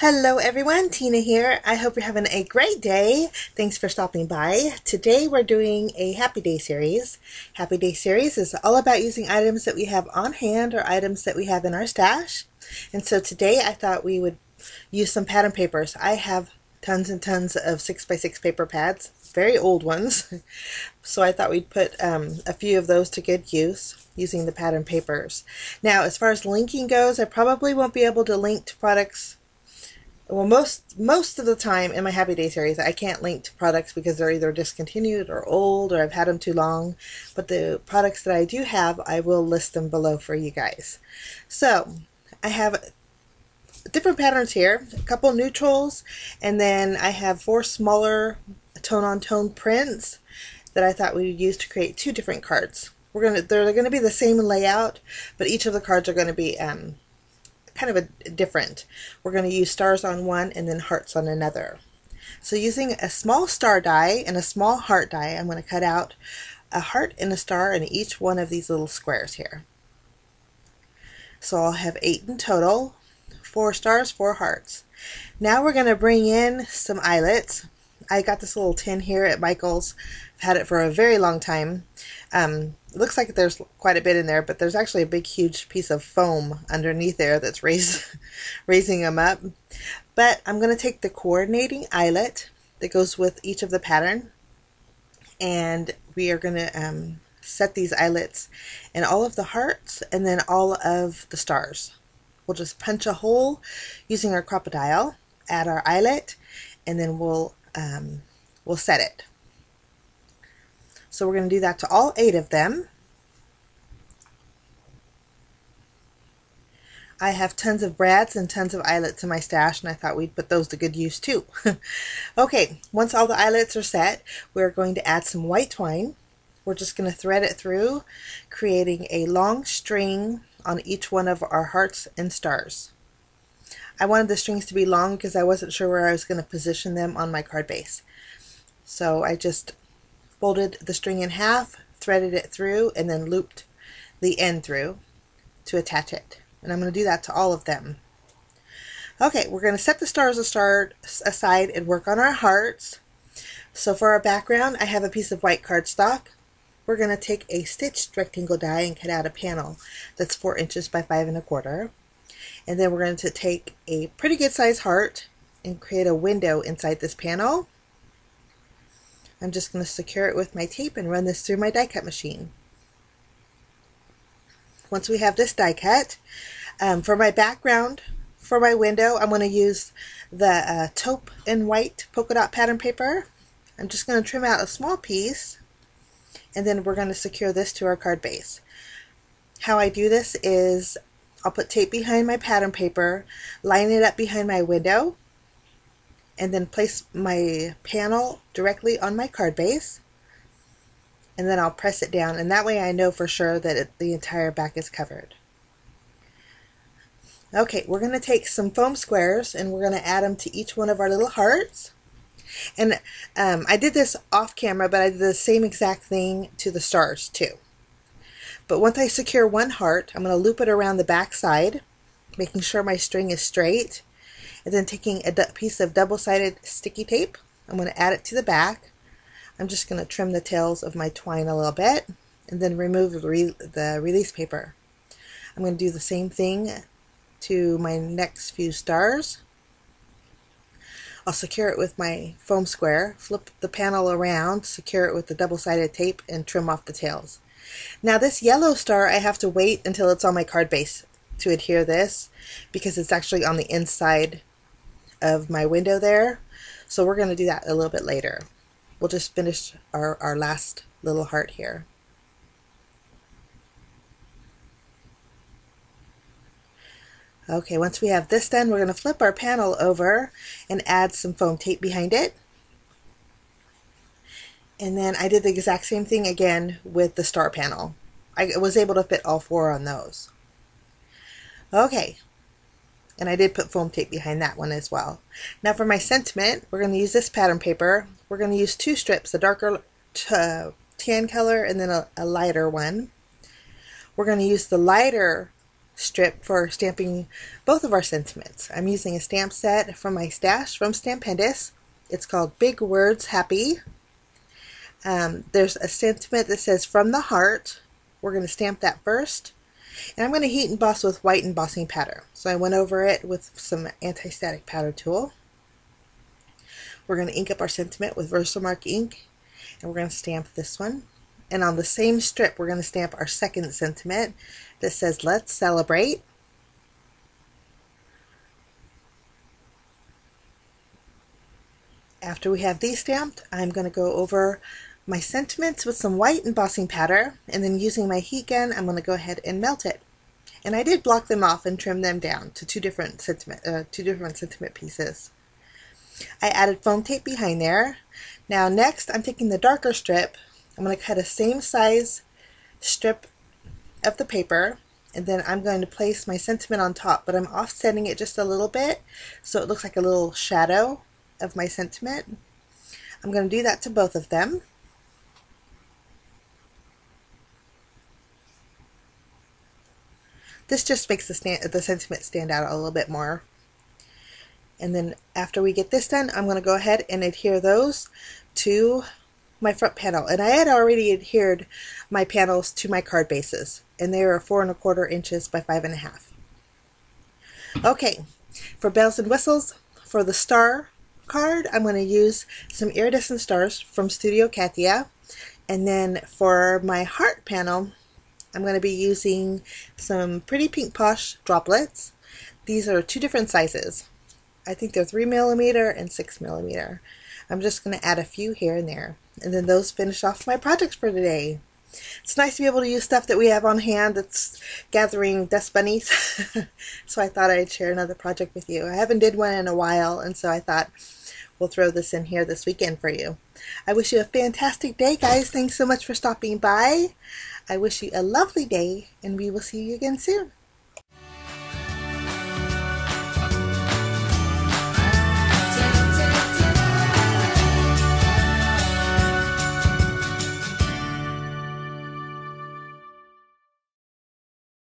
Hello everyone, Tina here. I hope you're having a great day. Thanks for stopping by. Today we're doing a Happy Day series. Happy Day series is all about using items that we have on hand or items that we have in our stash. And so today I thought we would use some pattern papers. I have tons and tons of 6x6 paper pads, very old ones. So I thought we'd put a few of those to good use using the pattern papers. Now as far as linking goes, I probably won't be able to link to products. Well, most of the time in my Happy Day series, I can't link to products because they're either discontinued or old or I've had them too long. But the products that I do have, I will list them below for you guys. So I have different patterns here, a couple neutrals, and then I have 4 smaller tone-on-tone prints that I thought we would use to create 2 different cards. They're gonna be the same layout, but each of the cards are going to be kind of different. We're going to use stars on one and then hearts on another. So using a small star die and a small heart die, I'm going to cut out a heart and a star in each one of these little squares here. So I'll have 8 in total, 4 stars, 4 hearts. Now we're going to bring in some eyelets. I got this little tin here at Michael's. I've had it for a very long time. It looks like there's quite a bit in there, but there's actually a big huge piece of foam underneath there that's raising them up. But I'm going to take the coordinating eyelet that goes with each of the pattern, and we are going to set these eyelets in all of the hearts and then all of the stars. We'll just punch a hole using our crocodile, add our eyelet, and then we'll set it. So we're going to do that to all 8 of them. I have tons of brads and tons of eyelets in my stash, and I thought we'd put those to good use too. Okay, once all the eyelets are set, we're going to add some white twine. We're just going to thread it through, creating a long string on each one of our hearts and stars. I wanted the strings to be long because I wasn't sure where I was going to position them on my card base. So I just folded the string in half, threaded it through, and then looped the end through to attach it. And I'm going to do that to all of them. Okay, we're going to set the stars aside and work on our hearts. So for our background, I have a piece of white cardstock. We're going to take a stitched rectangle die and cut out a panel that's 4 inches by 5 1/4. And then we're going to take a pretty good size heart and create a window inside this panel. I'm just going to secure it with my tape and run this through my die cut machine. Once we have this die cut, for my background, for my window, I'm going to use the taupe and white polka dot pattern paper. I'm just going to trim out a small piece, and then we're going to secure this to our card base. How I do this is I'll put tape behind my pattern paper, line it up behind my window, and then place my panel directly on my card base, and then I'll press it down, and that way I know for sure that the entire back is covered. Okay, we're going to take some foam squares and we're going to add them to each one of our little hearts. And I did this off camera, but I did the same exact thing to the stars too. But once I secure one heart, I'm going to loop it around the back side, making sure my string is straight. And then taking a piece of double-sided sticky tape, I'm going to add it to the back. I'm just going to trim the tails of my twine a little bit and then remove the release paper. I'm going to do the same thing to my next few stars. I'll secure it with my foam square, flip the panel around, secure it with the double-sided tape, and trim off the tails. Now this yellow star, I have to wait until it's on my card base to adhere this because it's actually on the inside of my window there. So we're going to do that a little bit later. We'll just finish our last little heart here. Okay, once we have this done, we're going to flip our panel over and add some foam tape behind it. And then I did the exact same thing again with the star panel. I was able to fit all 4 on those. Okay, and I did put foam tape behind that one as well. Now for my sentiment, we're going to use this pattern paper. We're going to use 2 strips, a darker tan color and then a lighter one. We're going to use the lighter strip for stamping both of our sentiments. I'm using a stamp set from my stash from Stampendous. It's called Big Words Happy. There's a sentiment that says from the heart. We're going to stamp that first. And I'm going to heat emboss with white embossing powder. So I went over it with some anti-static powder tool. We're going to ink up our sentiment with Versamark ink. And we're going to stamp this one. And on the same strip, we're going to stamp our second sentiment that says, let's celebrate. After we have these stamped, I'm going to go over my sentiments with some white embossing powder, and then using my heat gun, I'm going to go ahead and melt it. And I did block them off and trim them down to two different sentiment pieces. I added foam tape behind there. Now next, I'm taking the darker strip. I'm going to cut a same size strip of the paper, and then I'm going to place my sentiment on top, but I'm offsetting it just a little bit so it looks like a little shadow of my sentiment. I'm going to do that to both of them. This just makes the sentiment stand out a little bit more. And then after we get this done, I'm going to go ahead and adhere those to my front panel. And I had already adhered my panels to my card bases, and they are 4 1/4 inches by 5 1/2. Okay, for bells and whistles, for the star card, I'm going to use some iridescent stars from Studio Katia. And then for my heart panel, I'm going to be using some pretty pink Posh droplets. These are two different sizes. I think they're 3mm and 6mm. I'm just going to add a few here and there. And then those finish off my projects for today. It's nice to be able to use stuff that we have on hand that's gathering dust bunnies. So I thought I'd share another project with you. I haven't did one in a while, and so I thought we'll throw this in here this weekend for you. I wish you a fantastic day, guys. Thanks so much for stopping by. I wish you a lovely day, and we will see you again soon.